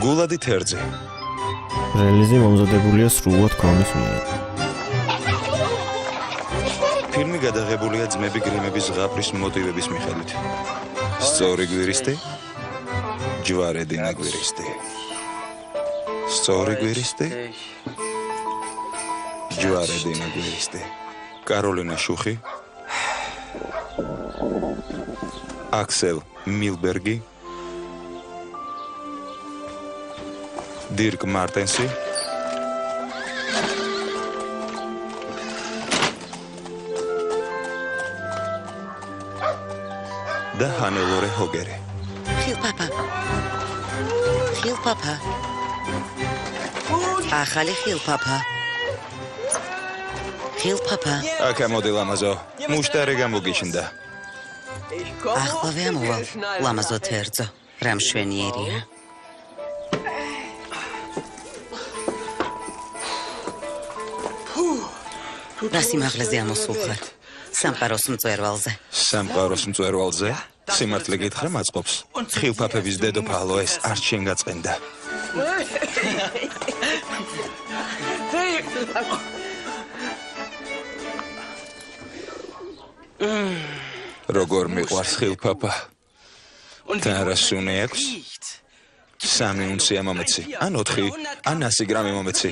გულადი თერძი. რელიზი მომზადებულია სრულად ქონის მიერ. ფილმი გადაღებულია ძმები გრიმების ზღაპრის მოტივების მიხედვით. სწორი გვირისტი, ჯვარედინა გვირისტი. სწორი გვირისტი, ჯვარედინა გვირისტი. კაროლინა შუხი, აქსელ მილბერგი, დირკ მარტენსი, და ჰანელორე ჰოგერი. ხილპაპა. ახალი ხილპაპა. აქ ამოდი ლამაზო, მუშტარი გამოგიჩნდა. ახლავე ამოვალ, ლამაზო თერძო, რა მშვენიერია. რა სიმაღლეზე ამოსულ ხარ? სამყაროს მწვერვალზე. სამყაროს მწვერვალზე? სიმართლე გითხრა მაწყობს. ხილფაფების დედოფალო ეს არ შენ გაწყენდა. როგორ მიყვარს ხილფაფა? თან რა სუნი აქვს? 3 უნცია მომეცი, ან 4, ან 100 გრამი მომეცი,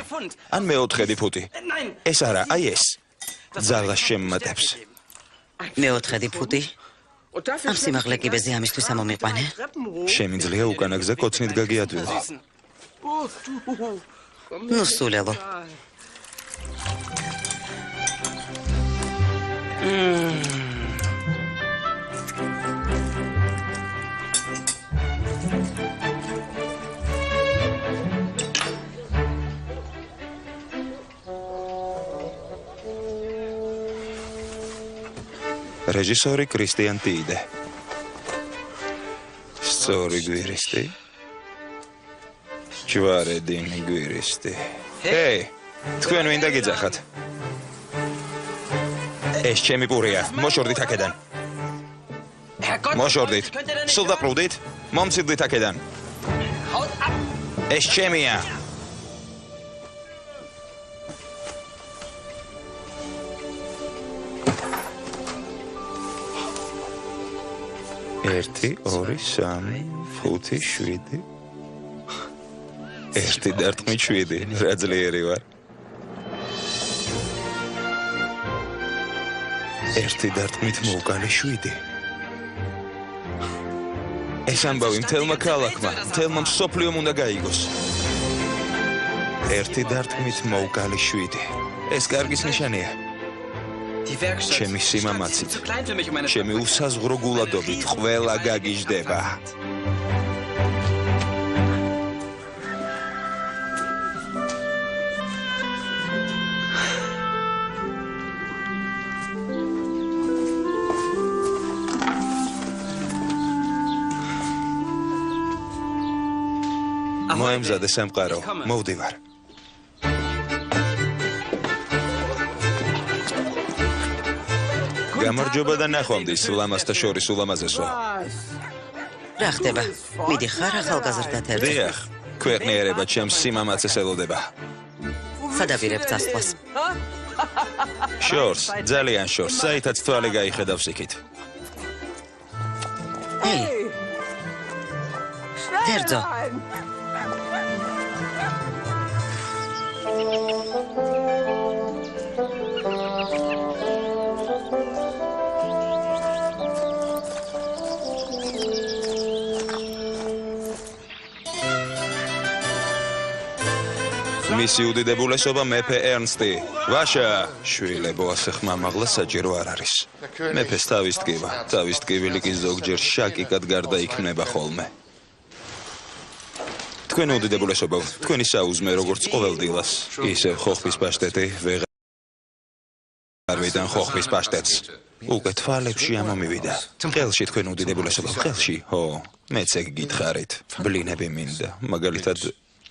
ან მე-4 ფუტი. ეს არა, აი ეს. ძალა შემმატებს. მე-4 ფუტი? ამ სიმაღლე კიბეზე ამისთვის ამომიყვანე? შემიძლია უკანაგზე კოცნით გაგიადვილო. ნუ სულელო. რეჟისორი კრისტიან ტიიდე. სწორი გვირისტი, ჯვარედინი გვირისტი. ჰეი, თქვენ ვინ დაგიძახათ? ეს ჩემი პურია, მოშორდით აქედან. მოშორდით, სულ დაპრუდით, მომცილდით აქედან. ეს ჩემია. ერთი, 2, 3, 5, 7. ერთი დარტყმით 7, რა ძლიერი ვარ. ერთი დარტყმით მოუკალე 7. ეს ამბავი მთელმა ქალაქმა, მთელმა მსოფლიომ უნდა გაიგოს. ერთი დარტყმით მოუკალე 7. ეს კარგის ნიშანია. ჩემი სიმამაცით, ჩემი უსაზღრო გულადობით ყველა გაგიჟდება. მოემზადე სამყარო, მოვდივარ. გამარჯობა და ნახვამდის ლამაზთა შორის ულამაზესო. რა ხდება? მიდიხარ ახალგაზრდა თერძო? დიახ, ქვეყნიერება ჩემს სიმამაცეს ელოდება. სადავირებ წასვლას. შორს, ძალიან შორს, საითაც თვალი გაიხედავს იქით. ეი, თერძო. მისი უდიდებულესობა მეფე ერნსტი. ვაშა, შვილებო, ასე ხმამაღლა საჭირო არ არის. მეფეს თავის ტკივა, თავის ტკივილი კი ზოგჯერ შაკიკად გარდაიქმნება ხოლმე. თქვენ უდიდებულესობა, თქვენი საუზმე როგორც ყოველ დილას, ისევ ხოხბის პაშტეტი, ვეღარ ხოხბის პაშტეტს. უკვე თვალებში ამომივიდა. ყელში თქვენ უდიდებულესობა, ყელში, ხო, მეც ეგ გითხარით. ბლინები მინდა, მაგალითად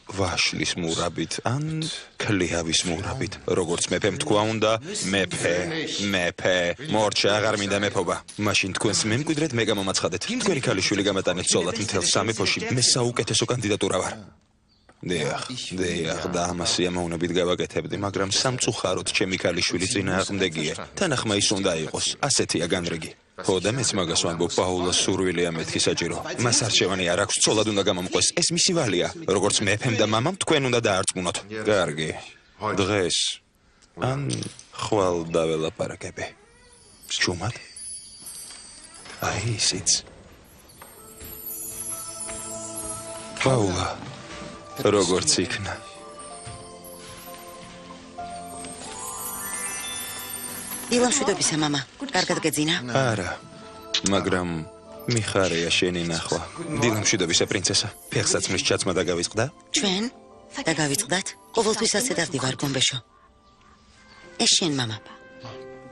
ვაშლის მურაბით ან ქლიავის მურაბით. როგორც მეფემ თქვა უნდა, მეფე, მორჩა აღარ მინდა მეფობა. მაშინ თქვენს მემკვიდრედ მე გამომაცხადეთ. თქვენი ქალიშვილი გამატანეთ ცოლად მთელ სამეფოში, მე საუკეთესო კანდიდატურა ვარ. დიახ, და ამას სიამოვნებით გავაკეთებდი, მაგრამ სამწუხაროდ ჩემი ქალიშვილი წინააღმდეგია. თანახმა ის უნდა იყოს, ასეთია განრიგი. ხო და მეც მაგას ვამბობ, პაულას სურვილია მეთქი საჭირო. მას არჩევანი არ აქვს, ცოლად უნდა გამომყვეს. ეს მისი ვალია. როგორც მეფემ და მამამ, თქვენ უნდა დაარწმუნოთ. კარგი. დღეს ან ხვალ დაველაპარაკები. ჩუმად? აი ისიც. პაულა, როგორც იქნა. დილამშვიდობისა, მამა. კარგად გეძინა? არა, მაგრამ მიხარია შენი ნახვა. დილამშვიდობისა, პრინცესა. ფეხსაცმლის ჩაცმა დაგავიწყდა? ჩვენ? დაგავიწყდათ? ყოველთვის ასე დავდივარ, გომბეშო. ეს შენ, მამა.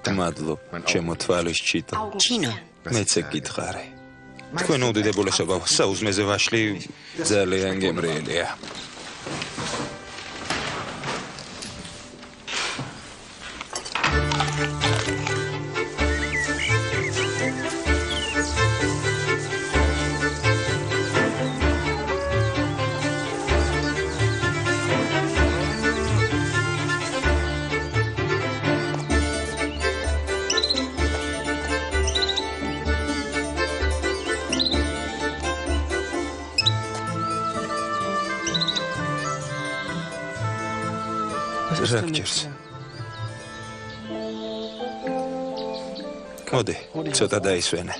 მადლობ, ჩემო თვალის ჩიტო. ჩინო. მეც ეგ გითხარი. თქვენ უდიდებულესობა, საუზმეზე ვაშლი ძალიან გემრიელია. რა გჭირს? მოდი, ცოტა დაისვენე.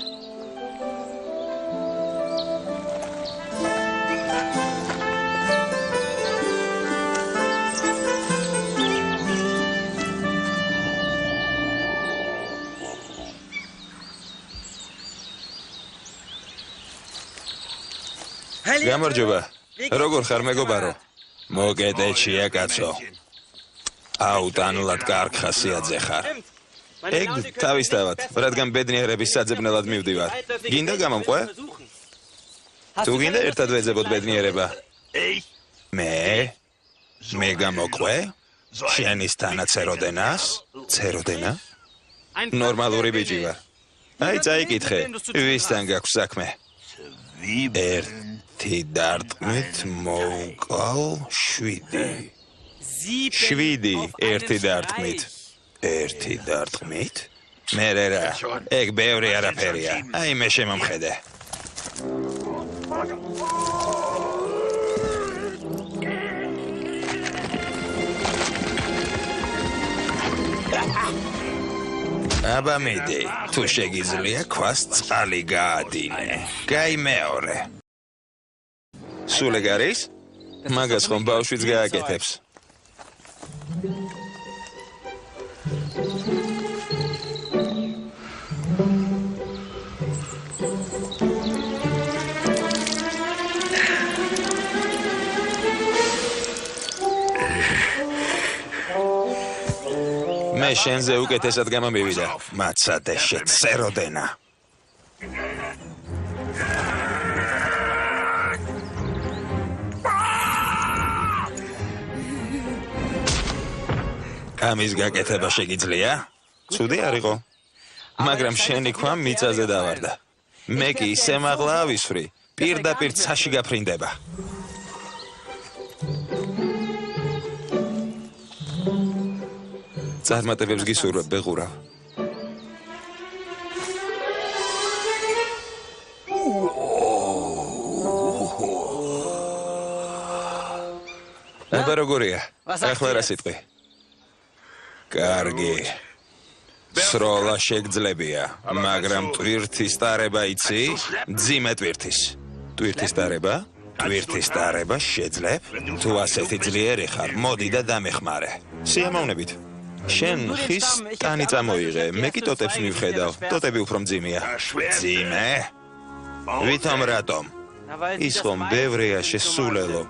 გამარჯობა. როგორ ხარ მეგობარო? მოგედეჩია კაცო. აუტანლად კარგ ხასიათზე ხარ. ეგ თავისთავად, რადგან ბედნიერების საძებნელად მივდივარ. გინდა გამომყვე? თუ გინდა ერთად ვეძებოთ ბედნიერება. მე გამოყვე? შენის თანაც წეროდენას? წეროდენა? ნორმალური ბიჭი ვარ. აი წაიკითხე, ვისთან გაქვს საქმე? ერთი დარტყმით მოვუკალ 7. 7 ერთი დარტყმით. ერთი დარტყმით? მერე რა, ეგ ბევრი არაფერია. აი მე შემომხედე. აბა მიდი, თუ შეგიძლია ქვას წყალი გაადინე. კაი მეორე. სულ ეგ არის? მაგას ხომ ბავშვიც გააკეთებს. მე შენზე უკეთესად გამომივიდა. მაცადე შეწეროდენა. ამის გაკეთება შეგიძლია? ცუდი არ იყო. მაგრამ შენი ქვა მიწაზე დავარდა. მე კი ისე მაღლა ავისვრი, პირდაპირ ცაში გაფრინდება. წარმატებებს გისურვებ, ბეღურავ. აბა როგორია? ახლა რა სიტყვი? კარგი. სროლა შეგძლებია, მაგრამ ტვირთის ტარება იცი? მძიმე ტვირთის. ტვირთის ტარება? ტვირთის ტარება შეძლებ? თუ ასეთი ძლიერი ხარ, მოდი და დამეხმარე. სიამოვნებით. შენ ხის ტანი წამოიღე, მე კი ტოტებს მივხედავ. ტოტები უფრო მძიმეა. მძიმე? ვითომ რატომ? ის ხომ ბევრია შესულელო.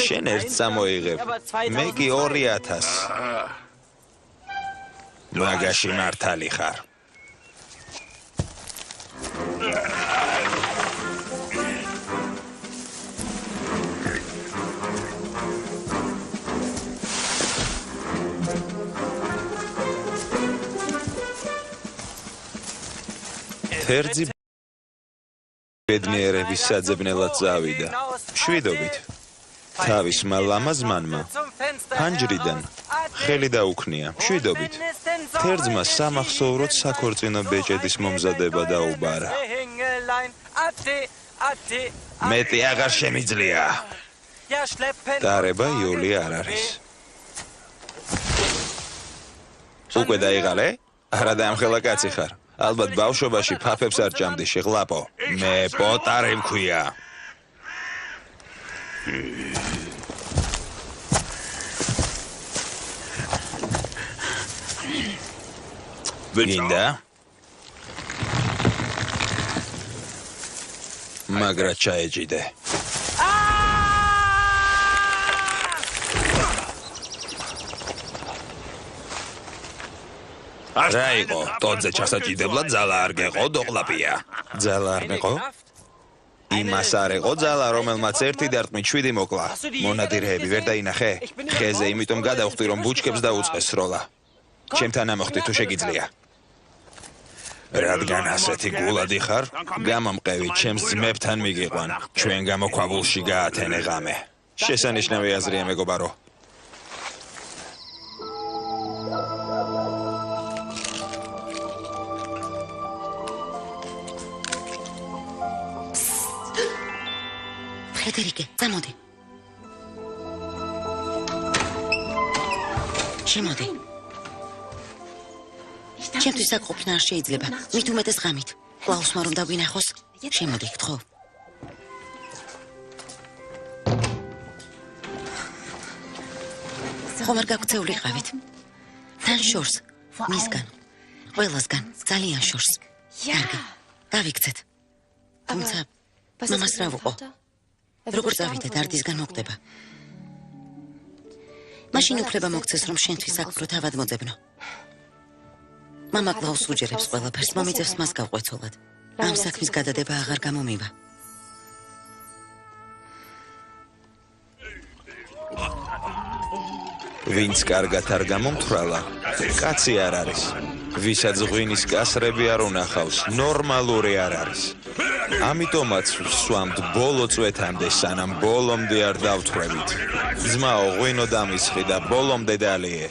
შენ ერთ წამოიღებ, მე კი 2000. მაგაში მართალი ხარ. თერძი ბედნიერების საძებნელად წავიდა. მშვიდობით. თავისმა ლამაზმანმა ფანჯრიდან ხელი დაუქნია მშვიდობით. თერძმა სამახსოვროდ საქორწინო ბეჭედის მომზადება დაუბარა. მეტი აღარ შემიძლია. დარება იოლი არ არის. უკვე დაიღალე? არა დაამხელა კაცი ხარ. ალბათ ბავშვობაში ფაფებს არ ჭამდი შეღლაპო. მე პოტარი მქვია. გინდა? მაგრა ჩაეჭიდე. რა იყო? ტონზე ჩასაჭიდებლად ძალა არ გეყო, დოყლაპია. ძალა არ მეყო? იმას არ ეყო ძალა, რომელმაც ერთი დარტყმით 7 მოკლა. მონადირეები ვერ დაინახე? ხეზე იმიტომ გადავხდი, რომ ბუჩქებს დაუწყეს სროლა. ჩემთან ამოხდი თუ შეგიძლია. რადგან ასეთი გულადი ხარ, გამომყევი ჩემს ძმებთან მიგიყვან. ჩვენ გამოქვაბულში გაათენე ღამე. შესანიშნავი აზრია მეგობარო. ფრედერიკე, წამოდი. შემოდი. ჩემთვის აკყოფნა არ შეიძლება. მით უმეტეს ღამით. კლაუსმა რომ დაგვინახოს. შემოდი, გთხოვ. ხომ არ გაგწეული ყავით? თან შორს, მისგან, ყველასგან, ძალიან შორს. კარგი, დავიქცეთ. თუმცა, მამას რა ვუყო? როგორ წავიდე დარდისგან მოკვდება. მაშინ უფლება მოგცეს, რომ შენთვის აქ უფრო თავად მოძებნო. მამა კლაუს უჯერებს ყველაფერს, მომიწევს მას გავყვეცოლად. ამ საქმის გადადება აღარ გამომივა. ვინც კარგად არ გამომთვრალა, კაცი არ არის. ვისაც ღვინის კასრები არ უნახავს, ნორმალური არ არის. ამიტომაც ვსვამთ ბოლო წვეთამდე, სანამ ბოლომდე არ დავთვრევით. ძმაო, ღვინო დამისხი და ბოლომდე დალიე.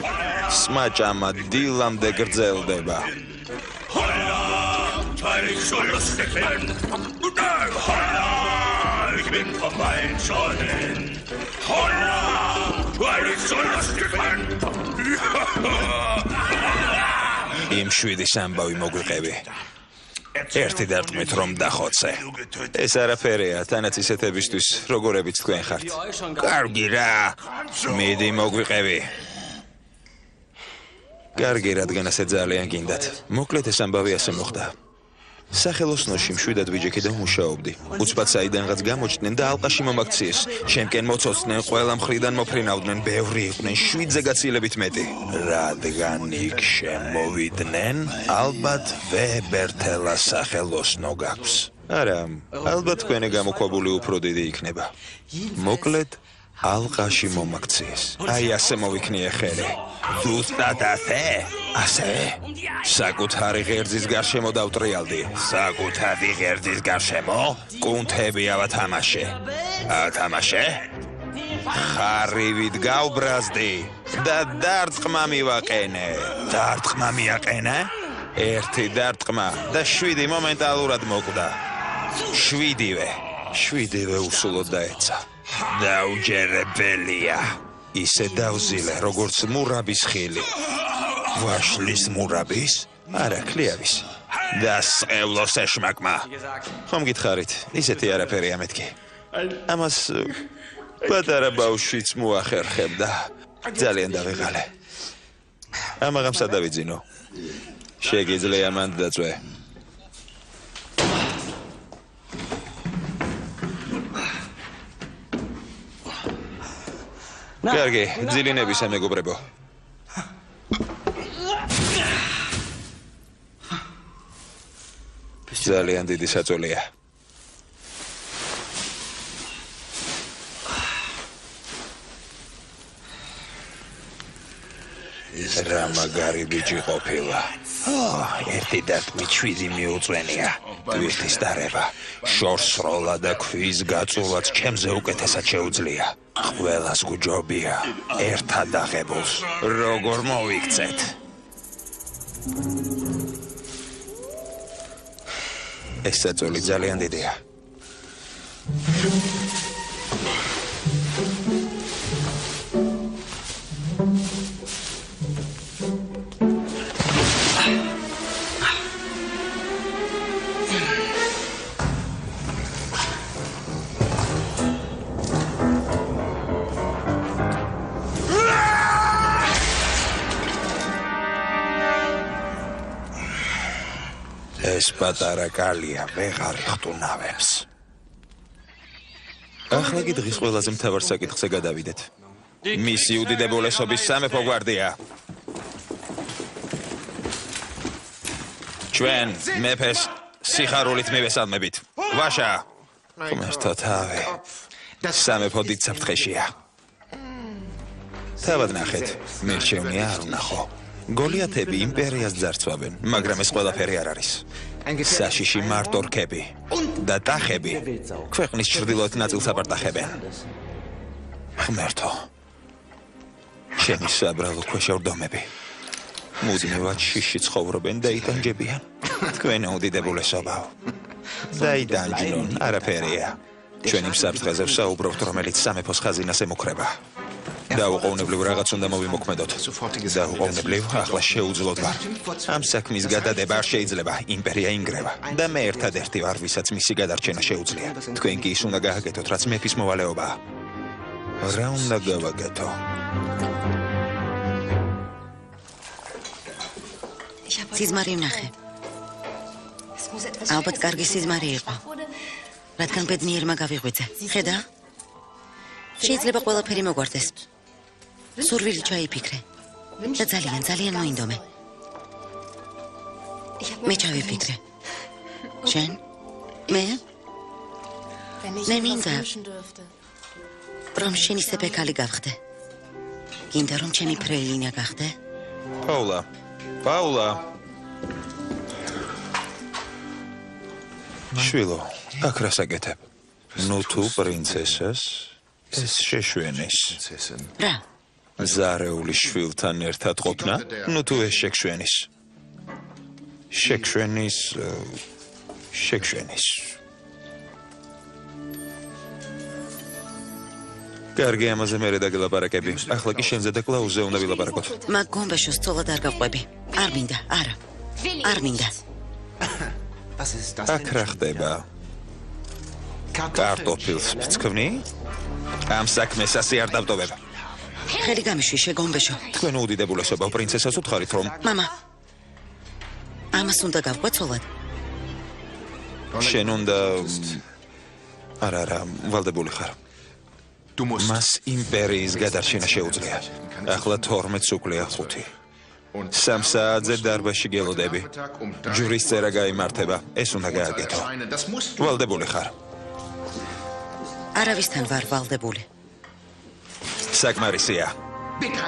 სმაჭამა დილამდე გრძელდება. იმ 7 ამბავი მოგვიყევი. ერთი დარტყმით რომ დახოცე. ეს არაფერია, თანაც ისეთებისთვის, როგორებიც თქვენ ხართ. კარგი რა, მიდი მოგვიყევი. კარგი, რადგან ასე ძალიან გინდათ. მოკლედ ეს ამბავი ასე მოხდა. სახელოსნოში მშვიდად ვიჯექი და მუშაობდი. უცბად საიდანღაც გამოჩდნენ და ალყაში მომაქციეს. ჩემკენ მოცოცდნენ, ყველა მხრიდან მოფრინავდნენ, ბევრი იყვნენ, 7-ზე გაცილებით მეტი. რადგან იქ შემოვიდნენ, ალბათ ვებერთელა სახელოსნო გაქვს. არა, ალბათ თქვენი გამოქვაბული უფრო დიდი იქნება. მოკლედ ალყაში მომაქციეს. აი ასე მოვიქნიე ხელი. ზუსტად ასე? ასე? საკუთარი ღერძის გარშემო დავტრიალდი. საკუთარი ღერძის გარშემო? კუნთები ავათამაშე. ათამაშე? ხარივით გავბრაზდი და დარტყმა მივაყენე. დარტყმა მიაყენე? ერთი დარტყმა და 7 მომენტალურად მოკვდა. 7-ვე უსულოდ დაეცა. დაუჯერებელია. ისე დავზილე, როგორც მურაბის ხილი. ვაშლის მურაბის? არა, ქლიავის. და სყევლოს ეშმაკმა. ხომ გითხარით, ისეთი არაფერია მეთქი. ამას პატარა ბავშვიც მოახერხებდა. ძალიან დავეღალე. ამაღამ სადავიძინო. შეგიძლია მანდ დაწვე. კარგი, ძილინებისა მეგობრებო. ძალიან დიდი საწოლია. რა მაგარი ბიჭი ყოფილა. ერთი დათმით 7 მიუწვენია. ტვირთის დარება, შორს სროლა და ქვის გაწურვაც ჩემზე უკეთესად შეუძლია. ყველას გუჯობია, ერთად დაღებულს როგორ მოვიქცეთ? ეს საწოლი ძალიან დიდია. ეს პატარა კალია ვეღარ იხტუნავებს. ახლა კი დღის ყველაზე მთავარ საკითხზე გადავიდეთ. მისი უდიდებულესობის სამეფო გვარდია. ჩვენ მეფეს სიხარულით მივესალმებით. ვაშა, ღმერთო თავი, სამეფო დიდ საფრთხეშია. თავად ნახეთ, მირჩევნია არ უნახო. გოლიათები იმპერიას ძარცვავენ, მაგრამ ეს ყველაფერი არ არის. საშიში მარტო რქები და ტახები ქვეყნის ჩრდილოეთ ნაწილს აპარტახებენ. ღმერთო, შენი საბრალო ქვეშევრდომები მუდმივად შიში ცხოვრობენ და იტანჯებიან. თქვენი უდიდებულესობაო. დაიდანჯნონ, არაფერია. ჩვენი საფრთხეზე ვსაუბრობთ, რომელიც სამეფოს ხაზინას ემუქრება. დაუყოვნებლივ რაღაც უნდა მოვიმოქმედოთ. დაუყოვნებლივ ახლა შეუძლოდ ვარ. ამ საქმის გადადება არ შეიძლება. იმპერია ინგრევა და მე ერთადერთი ვარ, ვისაც მისი გადარჩენა შეუძლია. თქვენ კი ის უნდა გააკეთოთ, რაც მეფის მოვალეობაა. რა უნდა გავაკეთო? სიზმარი ვნახე. ალბათ კარგი სიზმარი იყო. რადგან ბედნიერმა გავიღვიძე. ხედა? შეიძლება ყველაფერი მოგვარდეს. სურვილი ჩაიფიქრე და ძალიან მოინდომე. მე ჩავიფიქრე. შენ? მე მინდა რომ შენი სეფეკალი გავხდე. გინდა რომ ჩემი ფრეილინა გახდე? პაულა. შვილო, აქ რას აკეთებ? ნუ თუ პრინცესას ეს შეშვენის. რა? ზარეული შვილთან ერთად ყოფნა? ნუ თუ ეს შექმნის. კარგი, ამაზე მერე დაგელაპარაკები. ახლა კი შენზე და კლაუზე უნდა ვილაპარაკოთ. მაგ გომბეშოს ცოლად არ გავყვები. არ მინდა, არა. არ მინდა. აქ რა ხდება? კარტოფილს ვწქვნი? ამ საქმეს ასე არ დავტოვებ. ხელი გამიშვი, შეგომბეშო. თქვენ უდიდებულესობა, პრინცესას უთხარით რომ... მამა, ამას უნდა გავყვე ცოლად. შენ უნდა... არა, ვალდებული ხარ. მას იმპერიის გადარჩენა შეუძლია. ახლა 12 უკლია 5. 3 საათზე დარბაზში გელოდები. ჯვრის წერა გაიმართება. ეს უნდა გააკეთო. ვალდებული ხარ. არავისთან ვარ ვალდებული. საკმარისია.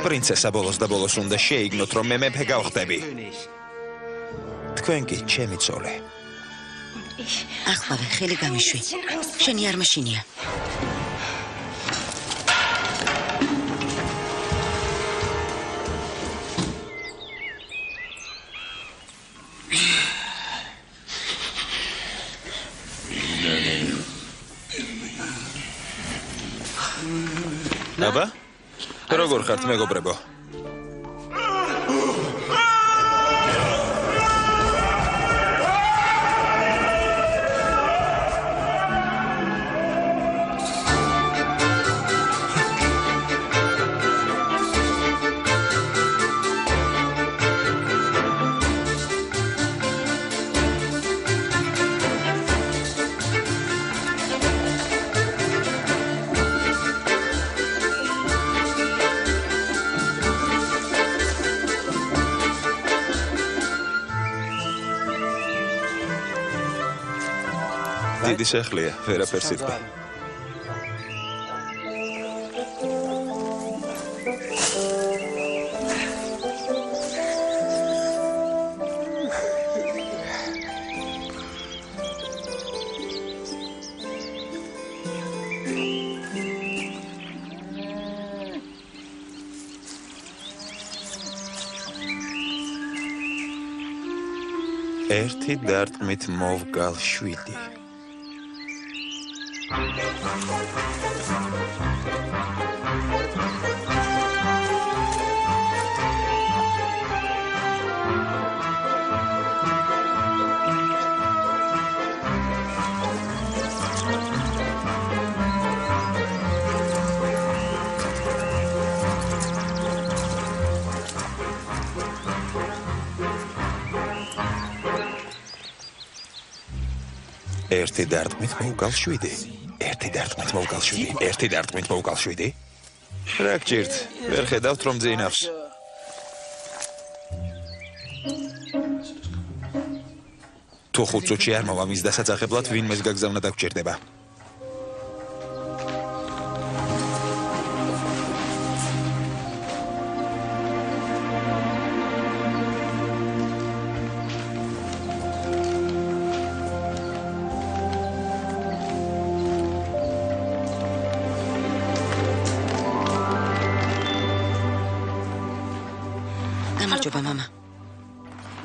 პრინცესა ბოლოს და ბოლოს უნდა შეიგნოთ, რომ მე მეფე გავხდები. თქვენ კი ჩემი ცოლი. ახლავე ხელი გამიშვი. შენი არ მაშინია. აბა? როგორ ხართ მეგობრებო? დიდი სახლია, ვერაფერს იტყვა. ერთი დარტყმით მოვგალ 7. ერთი დარტყმით მოვგალ 7. ერთი დარტყმით მოვგალ 7. ერთი დარტყმით მოვგალ 7. რა გჭირთ? ვერ ხედავთ რომ ძინავს. თუ 5 წუთში არ მოვა მის დასაწახებლად ვინმეს გაგზავნა დაგჭირდება. გამარჯობა მამა.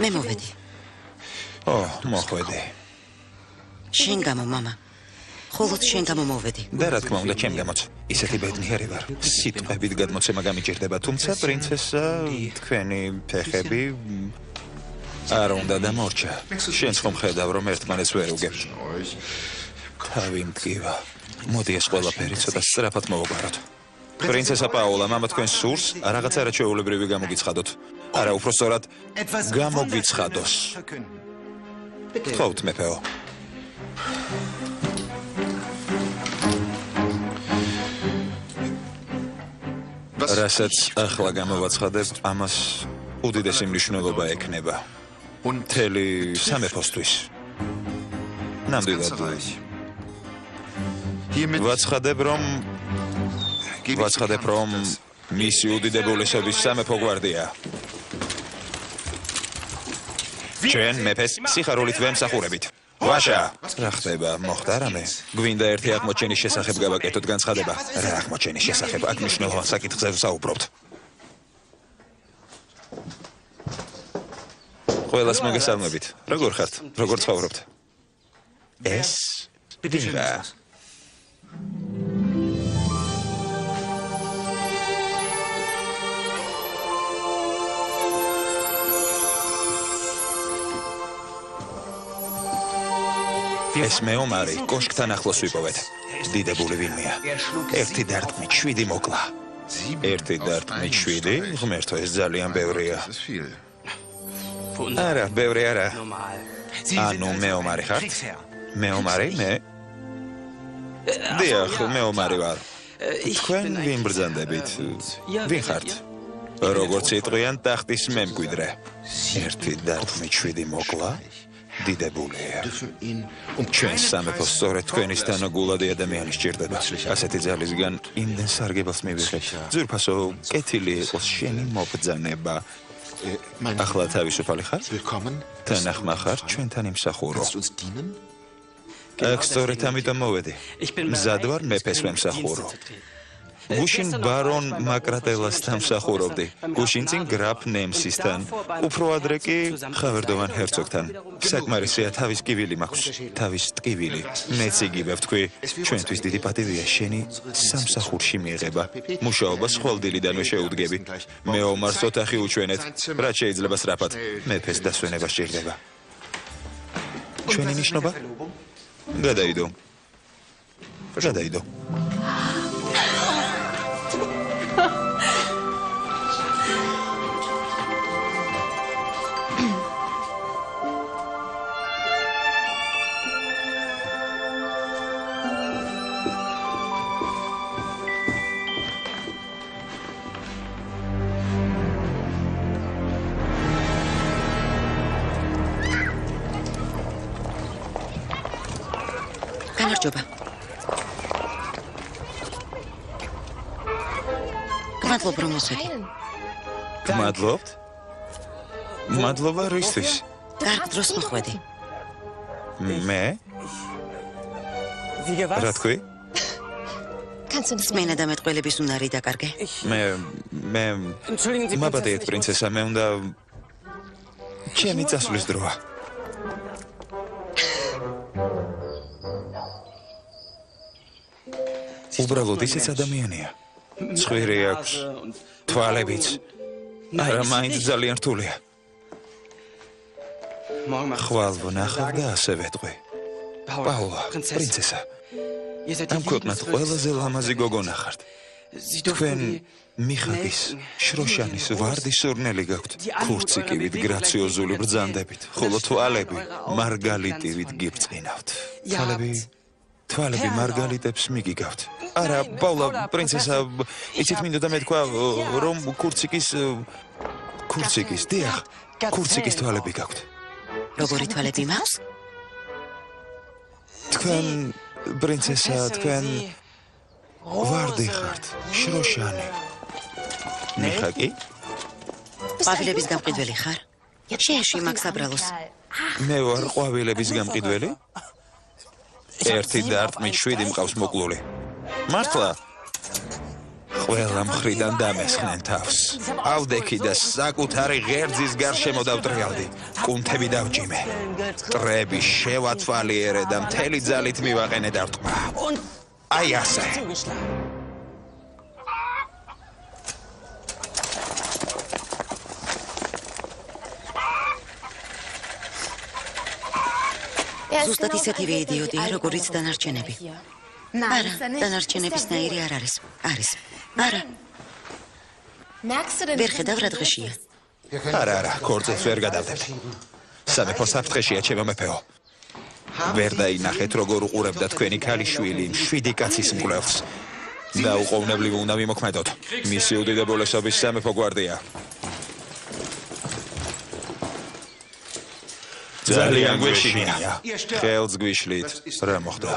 მე მოვედი. მოხვედი. შენ გამო მამა. ხოლოდ შენ გამო მოვედი. და რა თქმა უნდა ჩემ გამოც. ისეთი ბედნიერი ვარ. სიტყვებით გადმოცემა გამიჭირდება, თუმცა პრინცესა თქვენი ფეხები არ უნდა დამორჩა. შენც ხომ ხედავ რომ ერთმანეთს ვერ უგებ. თავი მტკივა. მოდი ეს ყველაფერი ცოტა სწრაფად მოვაგვაროთ. პრინცესა პაოლა, მამა თქვენ სურს რაღაცა არაჩვეულებრივი გამოგიცხადოთ. არა, უფრო სწორად გამოგიცხადოს. გთხოვთ მეფეო. რასაც ახლა გამოვაცხადებ, ამას უდიდესი მნიშვნელობა ექნება. მთელი სამეფოსთვის. ნამდვილად. ვაცხადებ, რომ მისი უდიდებულესობის სამეფო გვარდია. ჩვენ მეფეს სიხარულით ვემსახურებით. ვაშა! რა ხდება, მოხდა რამე? გვინდა ერთი აღმოჩენის შესახებ გავაკეთოთ განცხადება. რა აღმოჩენის შესახებ? აქ მნიშვნელოვან საკითხზე ვსაუბრობთ. ყველას მოგესალმებით. როგორ ხართ? როგორ ცხოვრობთ? ეს ბიძა. ეს მეომარი კოშკთან ახლოს ვიპოვეთ. დიდებული ვინმეა. ერთი დარტყმით 7 მოკლა. ერთი დარტყმით 7? ღმერთო, ეს ძალიან ბევრია. არა, ბევრი არა. ანუ მეომარი ხართ? მეომარი? მე? დიახ, მეომარი ვარ. თქვენ ვინ ბრძანდებით? ვინ ხართ? როგორც იტყვიან, ტახტის მემკვიდრე. ერთი დარტყმით 7 მოკლა? დიდებულია. ჩვენ სამეფოს სწორედ თქვენის თანაგულადი ადამიანი სჭირდება. ასეთი ძალისგან იმდენ სარგებელს მივიღეთ. ძვირფასო, კეთილი იყოს შენი მობრძანება. ახლა თავისუფალი ხარ? თანახმა ხარ ჩვენთან იმსახურო. აქ სწორედ ამიტომ მოვედი. მზად ვარ მეფეს ვემსახურო. გუშინ ბარონ მაკრატელას დამსახურობდი. გუშინ წინ გრაფ ნემსისთან. უფრო ადრე კი ხავერდოვან ჰერცოგთან. საკმარისია თავის ტკივილი მაქვს. თავის ტკივილი. მეც იგივე ვთქვი, ჩვენთვის დიდი პატივია შენი სამსახურში მიიღება. მუშაობას ხვალდილიდანვე შეუდგები. მეომარს ოთახი უჩვენეთ. რაც შეიძლება სწრაფად. მეფეს დასვენება სჭირდება. ჩვენი ნიშნობა? გადაიდო. გადაიდო. გამარჯობა. გმადლობ რომ მოსვედი. გმადლობთ? მადლობა რისთვის? კარგ დროს მოხვედი. მე? რა თქვი? სმენა და მეტყველების უნარი დაკარგე. მე მაბადეეთ პრინცესა, მე უნდა ჩემი წასვლის დროა. უბრალოდ ისიც ადამიანია. ცხვირი აქვს, თვალებიც. არა, მაინც ძალიან რთულია. ხვალ ვნახავ და ასე ვეტყვი. პაულა, პრინცესა. ამ ქვეყნად ყველაზე ლამაზი გოგონა ხართ. თქვენ მიხაკის, შროშანის ვარდის სურნელი გაქვთ, ქურციკივით, გრაციოზული ბრძანდებით, ხოლო თვალები მარგალიტივით გიბწყინავთ. თვალები მარგალიტებს მიგიგავთ. არა, პაულა, პრინცესა, იცით მინდოდა მეთქვა, რომ ქურციკის, დიახ, ქურციკის თვალები გაქვთ. როგორი თვალები მაქვს? თქვენ, პრინცესა, თქვენ ვარდი ხართ, შროშანი. მიხაკი? ყვავილების გამყიდველი ხარ? შეეშვი მაგ საბრალოს. მე ვარ ყვავილების გამყიდველი? ერთი დარტყმით 7 მყავს მოკლული. მართლა? ყველა მხრიდან დამესხნენ თავს. ავდექი და საკუთარი ღერძის გარშემო დავტრიალდი. კუნთები დავჭიმე. ტრები შევათვალიერე და მთელი ძალით მივაყენე დარტყმა. აი ასე. ზუსტად ისეთივე იდიოტია, როგორიც დანარჩენები. არა, დანარჩენებისნაირი არ არის. არა. ვერ ხედავ რა დღეშია. არა, ქორწილს ვერ გადავდებთ. სამეფო საფრთხეშია, ჩემო მეფეო. ვერ დაინახეთ, როგორ უყურებდა თქვენი ქალიშვილი 7 კაცის მკვლელს. დაუყოვნებლივ უნდა ვიმოქმედოთ. მისი უდიდებულესობის სამეფო გვარდია. ძალიან გვეშინია. ხელს გვიშლით. რა მოხდა?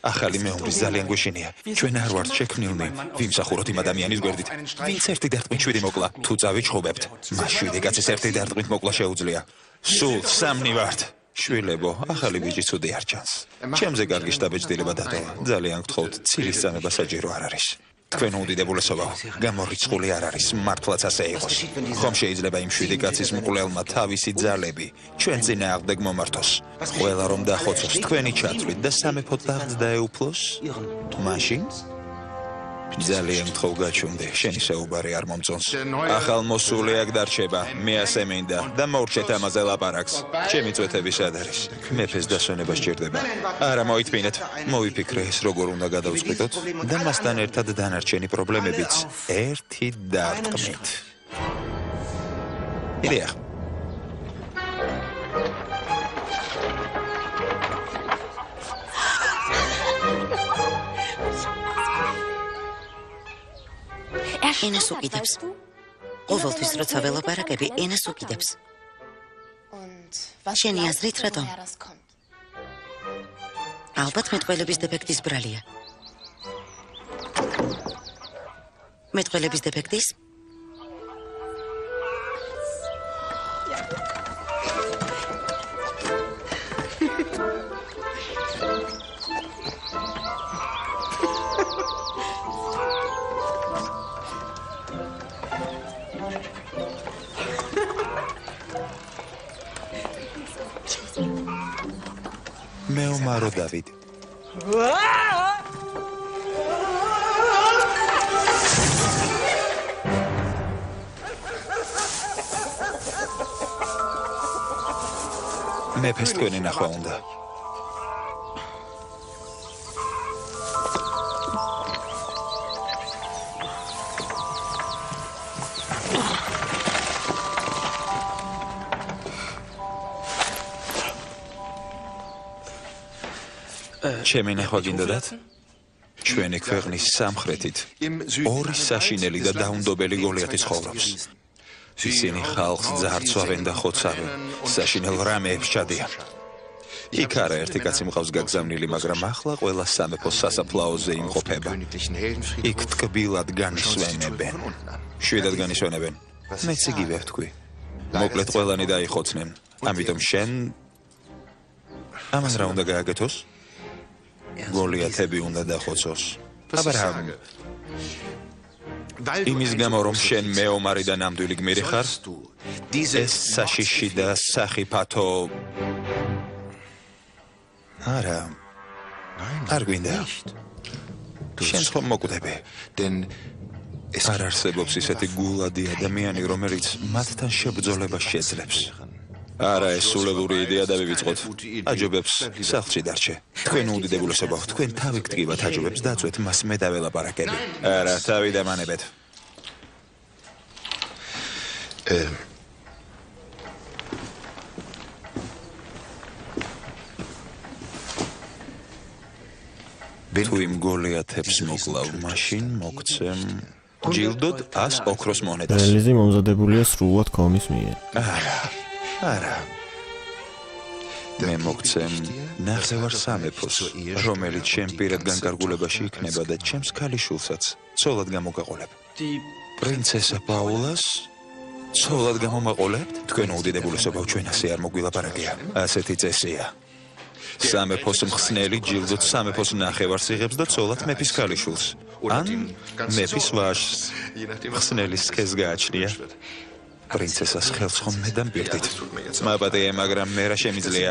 ახალი მეომრის ძალიან გვეშინია. ჩვენ არ ვართ შექმნილნი ვიმსახუროთ იმ ადამიანის გვერდით. ვინც ერთი დარტყმით 7 მოკლა. თუ წავიჩხუბებთ, მას 7 კაცის ერთი დარტყმით მოკლა შეუძლია. სულ 3 ვართ. შვილებო, ახალი ბიჭი ცუდი არ ჩანს. ჩემზე კარგი შტაბეჭდილება დატოვა. ძალიან გთხოვთ, ცილის წანება საჭირო არ არის. თქვენ უდიდებულესობაო, გამორიცხული არ არის, მართლაც ასე იყოს. ხომ შეიძლება იმ 7 კაცის მკვლელმა თავისი ძალები ჩვენ წინააღმდეგ მომართოს. ყველა რომ დახოცოს თქვენი ჩათვლით და სამეფო ტახტს დაეუფლოს? მაშინ ძალიან გთხოვ გაჩვენდე, შენი საუბარი არ მომწონს. ახალ მოსული აქ დარჩება, მე ასე მინდა და მოურჩეთ ამაზე ლაპარაკს. ჩემი წვეთები სად არის? მეფეს დასვენება სჭირდება. არა, მოითმინეთ, მოვიფიქრე ეს როგორ უნდა გადავწყვიტოთ და მასთან ერთად დანარჩენი პრობლემებიც ერთი დარტყმით. იდეა. ენას უკიდებს. ყოველთვის როცა ველაპარაკები, ენას უკიდებს. შენი აზრით რატომ? ალბათ მეტყველების დეფექტის ბრალია. მეტყველების დეფექტის? მეომარო დავით. მეფეს თქვენი ნახვა უნდა. ჩემი ნახვა გინდოდათ? ჩვენი ქვეყნის სამხრეთით ორი საშინელი და დაუნდობელი გოლიათი ცხოვრობს. ისინი ხალხს ძარცვავენ და ხოცავენ, საშინელ რამეებს ჩადიან. იქ არა ერთი კაცი მყავს გაგზავნილი, მაგრამ ახლა ყველა სამეფო სასაფლაოზე იმყოფება. იქ ტკბილად განისვენებენ. 7-ად განისვენებენ. მეც იგივე ვთქვი. მოკლედ ყველანი დაიხოცნენ. ამიტომ შენ ამას რა უნდა გააკეთოს? გოლიათები უნდა დახოცოს. აბრაამ, იმის გამო რომ შენ მეომარი და ნამდვილი გმირი ხარ, ეს საშიში და სახიფათო არა, არ გვინდა. შენ ხომ მოკვდები? არ არსებობს ისეთი გულადი ადამიანი, რომელიც მათთან შებრძოლებას შეძლებს. არა, ეს სულელური იდეა დავივიწყოთ. აჯობებს სახლში დარჩე. თქვენ უდიდებულესობა, თქვენ თავი გტკივათ აჯობებს დაწვეთ მას მე დაველაპარაკები. არა, თავი დამანებეთ. თუ იმ გოლიათებს მოკლავ, მაშინ მოგცემ ჯილდოდ 100 ოქროს მონეტას. რელიზი მომზადებულია სრულად კომის მიერ. არა. მე მოგცემ ნახევარ სამეფოს, რომელიც ჩემ პირად განკარგულებაში იქნება და ჩემს ქალიშვილსაც ცოლად გამოგაყოლებ. პრინცესა პაულას ცოლად გამომაყოლებთ? თქვენ უდიდებულესობა, ჩვენ ასე არ მოგვილაპარაკია. ასეთი წესია. სამეფოს მხსნელი ჯილდოდ სამეფოს ნახევარს იღებს და ცოლად მეფის ქალიშვილს. ან მეფის ვაჟს. მხსნელის სქესს გააჩნია. პრინცესას ხელს ხომ მე დამპირდით. მაპატია, მაგრამ მე რა შემიძლია?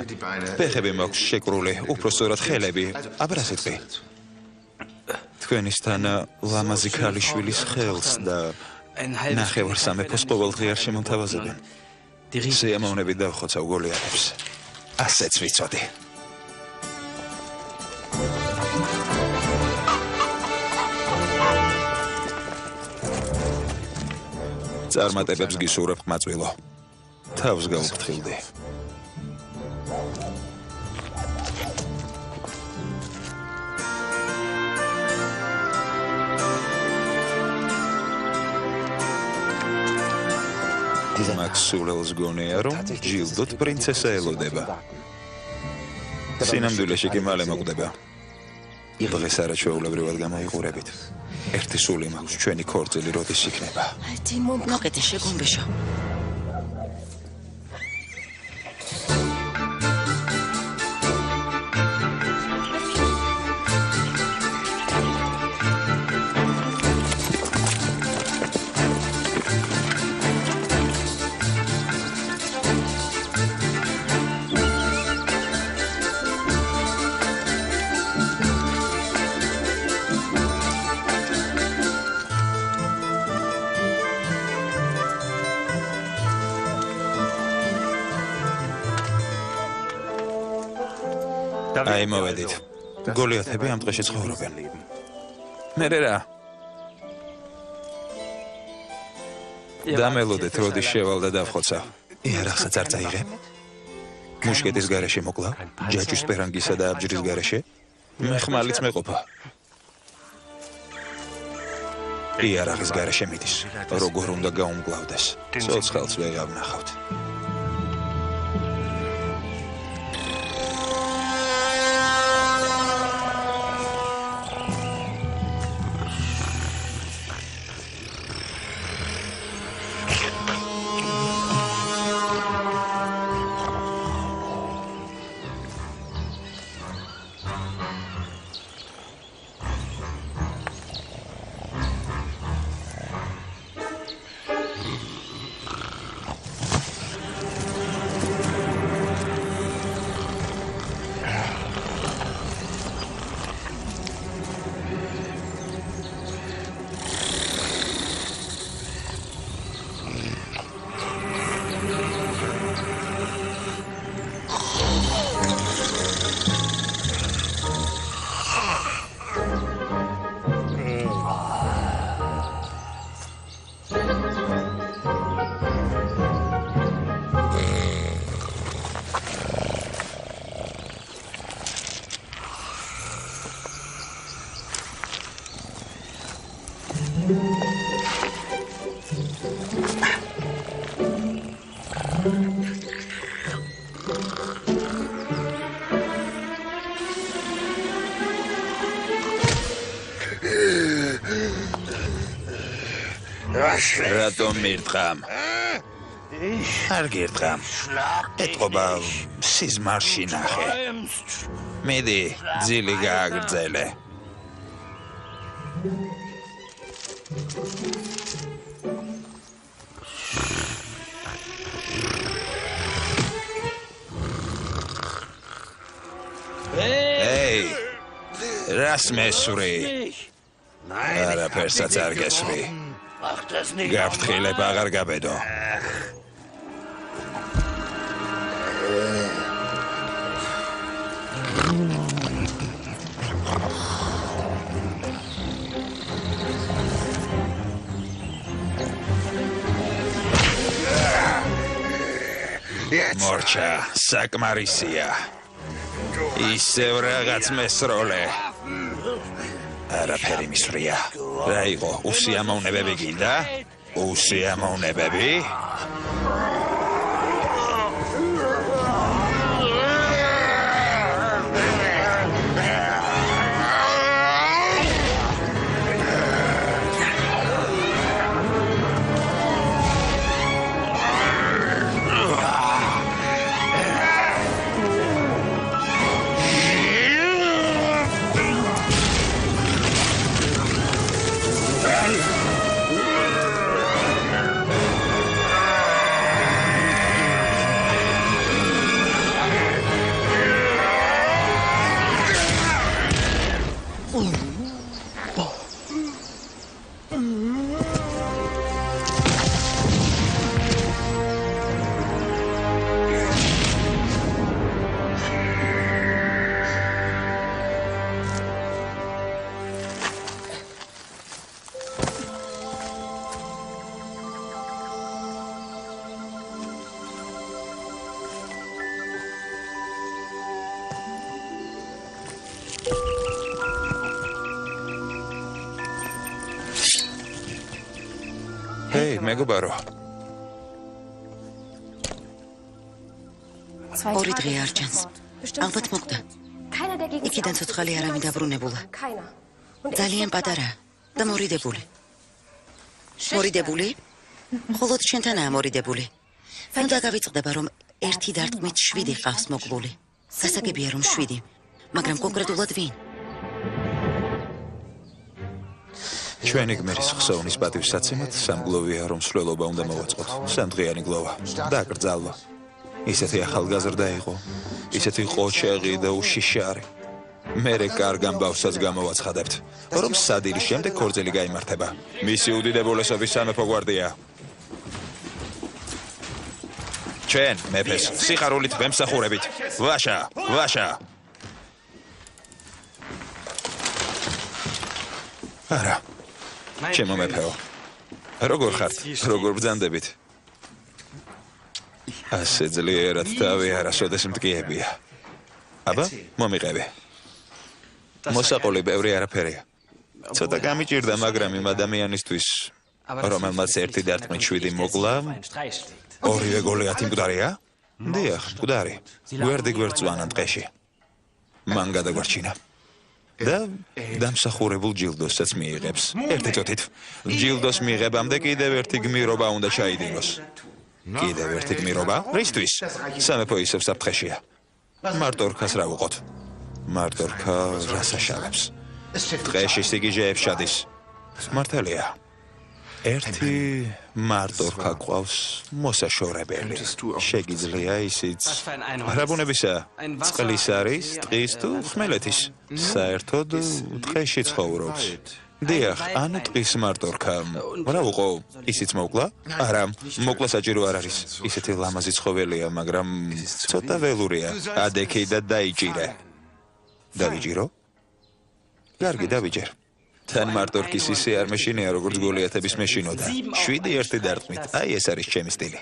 ფეხები მაქვს შეკრული, უпростоრად ხელები. აბა რა სიტყვი? თქვენისთან ლამაზი ქალიშვილის ხელს და ნახევარ სამეფოს ყოველდღე არ შემონთავაზებენ. სიამოვნებით დავხოცავ გოლიათებს. ასეც ვიცოდი. წარმატებებს გისურვებ, ყმაწვილო. თავს გაუფრთხილდი. მაქსულელს გონია, რომ ჯილდოდ პრინცესა ელოდება. სინამდვილეში კი მალე მოკვდება. დღეს არაჩვეულებრივად გამოიყურებით. ერთი სული მაქვს, ჩვენი ქორწილი როდის იქნება? მოკეთე, შეგომბეშო. აი მოვედით. გოლიათები ამ დღეში ცხოვრობენ. მერე რა? დამელოდეთ, როდის შევალ და დავხოცავ. იარაღსაც არ წაიღებ? მუშკეტის გარეშე მოკლავ? ჯაჭვის პერანგისა და აბჯრის გარეშე? მე ხმალიც მეყოფა. იარაღის გარეშე მიდის. როგორ უნდა გაუმკლავდეს? ცოცხალს ვეღარ ვნახავთ. რატომ მირთხამ? არ გირთხამ. ეთყობა სიზმარში ნახე. მიდი, ძილი გააგრძელე. Hey, რას მესური? არაფერსაც არ გესვი. გაფრთხილებ აღარ გაბედო. მორჩა, საკმარისია. ისევ რაღაც მესროლე. არაფერი მისვრია. რა იყო, უსიამოვნებები გინდა? უსიამოვნებები? მეგობარო. ორი დღე არ ჩანს. ალბათ მოკვდა. იქიდან ცოცხალი არავინ დაბრუნებულა. ძალიან პატარაა და მორიდებული. მორიდებული? მხოლოდ შენთანაა მორიდებული. უნდა გავიწყდება, რომ ერთი დარტყმით 7 ყავს მოკლული. სასაგებია, რომ 7, მაგრამ კონკრეტულად ვინ? ჩვენი გმირის ხსოვნის პატივსაცემად სამგლოვია, რომ სვლელობა უნდა მოვაწყოთ. სამდღიანი გლოვა. დაკრძალვა. ისეთი ახალგაზრდა იყო, ისეთი ყოჩეღი და უშიშარი. მერე კარგ ამბავსაც გამოვაცხადებთ, რომ სადილის შემდეგ ქორწილი გაიმართება. მისი უდიდებულესობის სამეფო გვარდია. ჩვენ მეფეს სიხარულით ვემსახურებით. ვაშა, ვაშა. არა. ჩემო მეფეო. როგორ ხართ? როგორ ბრძანდებით? ასე ძლიერად თავი არასოდეს მტკიებია. აბა, მომიყევი. მოსაყოლი ბევრი არაფერია. ცოტა გამიჭირდა, მაგრამ იმ ადამიანისთვის, რომელმაც ერთი დარტყმით 7 მოკლა, ორივე გოლიათი მკვდარია? დიახ, მკვდარი. გვერდ-გვერდ წვანა ტყეში. მან გადაგვარჩინა. და დამსახურებულ ჯილდოსაც მიიღებს. ერთი წუთით. ჯილდოს მიღებამდე კიდევ ერთი გმირობა უნდა ჩაიდინოს. კიდევ ერთი გმირობა? რისთვის? სამეფო ისევ საფრთხეშია. მარტორქას რა ვუყოთ? მარტორქა რას აშავებს? ტყეში სიგიჟეებს შადის. მართალია. ერთი მარტორქა ყავს მოსაშორებელი. შეგიძლია ისიც არაბუნებისა, წყლის არის, ტყის თუ ხმელეთის. საერთოდ ტყეში ცხოვრობს. დიახ, ანუ ტყის მარტორქა. რა ვუყო, ისიც მოკლა? არა, მოკლა საჭირო არ არის. ისეთი ლამაზი ცხოველია, მაგრამ ცოტა ველურია. ადექი და დაიჭირე. დავიჭირო? კარგი, დავიჭერ. თან მარტორქის ისე არ მეშინია, როგორც გოლიათების მეშინოდა. 7 ერთი დარტყმით. აი ეს არის ჩემი სტილი.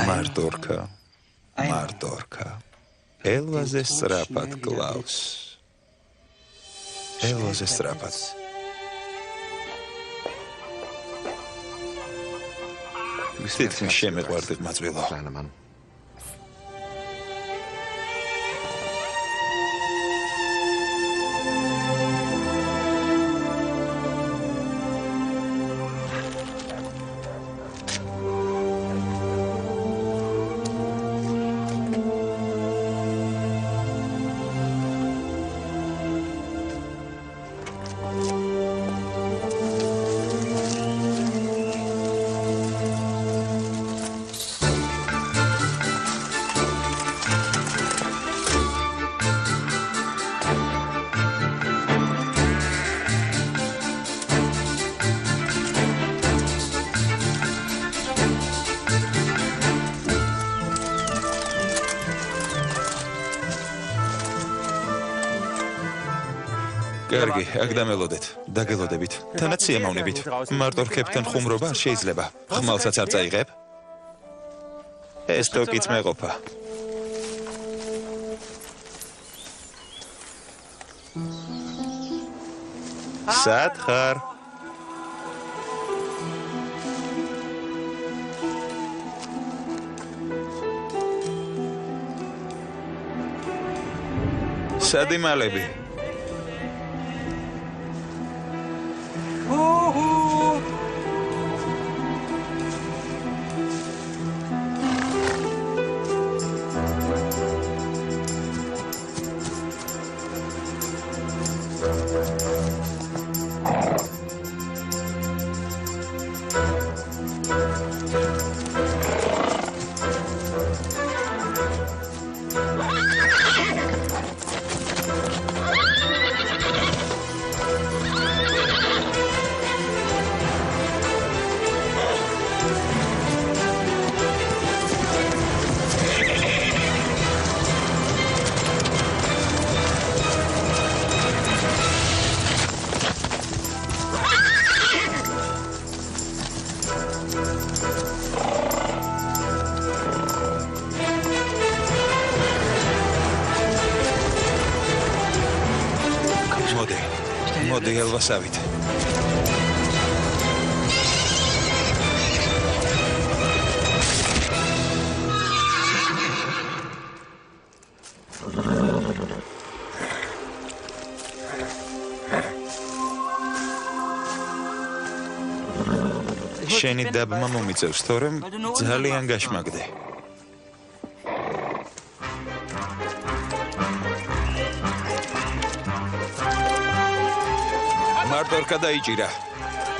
მარტორქა. მარტორქა. ელვაზე სწრაფად კლავს. ელვაზე სწრაფად. თითქმის შემეყვარდი მაწვილო. კარგი, აქ დამელოდეთ. დაგელოდებით. თანაც სიამოვნებით. მარტო რქებთან ხუმრობა არ შეიძლება. ხმალსაც არ წაიღებ? ეს თოკიც მეყოფა. სად ხარ? სად იმალები? მოდი ელვასავით. შენი დაბმა მომიწევს, თორემ ძალიან გაშმაგდე.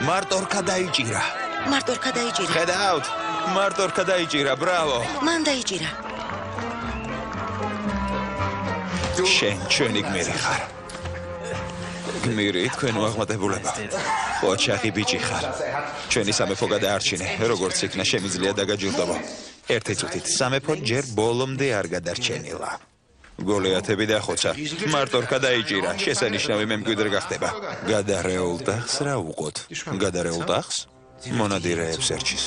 მარტორკა დაიჭირა. ხედავთ? მარტორკა დაიჭირა, ბრავო. მან დაიჭირა. შენ ჩვენი გმირი ხარ. გმირი, თქვენ უაღმადებულება. ოჩახი ბიჭი ხარ. ჩვენი სამეფო გადაარჩინე, როგორც იქნა შემიძლია დაგაჯილდობო. ერთი წუთით სამეფო ჯერ ბოლომდე არ გადარჩენილა. გოლიათები დახოცა. მარტორკა დაიჭირა. შესანიშნავი მემკვიდრე გახდება. გადარეულ ტახს რა უყოთ? გადარეულ ტახს? მონადირეებს ერჩის.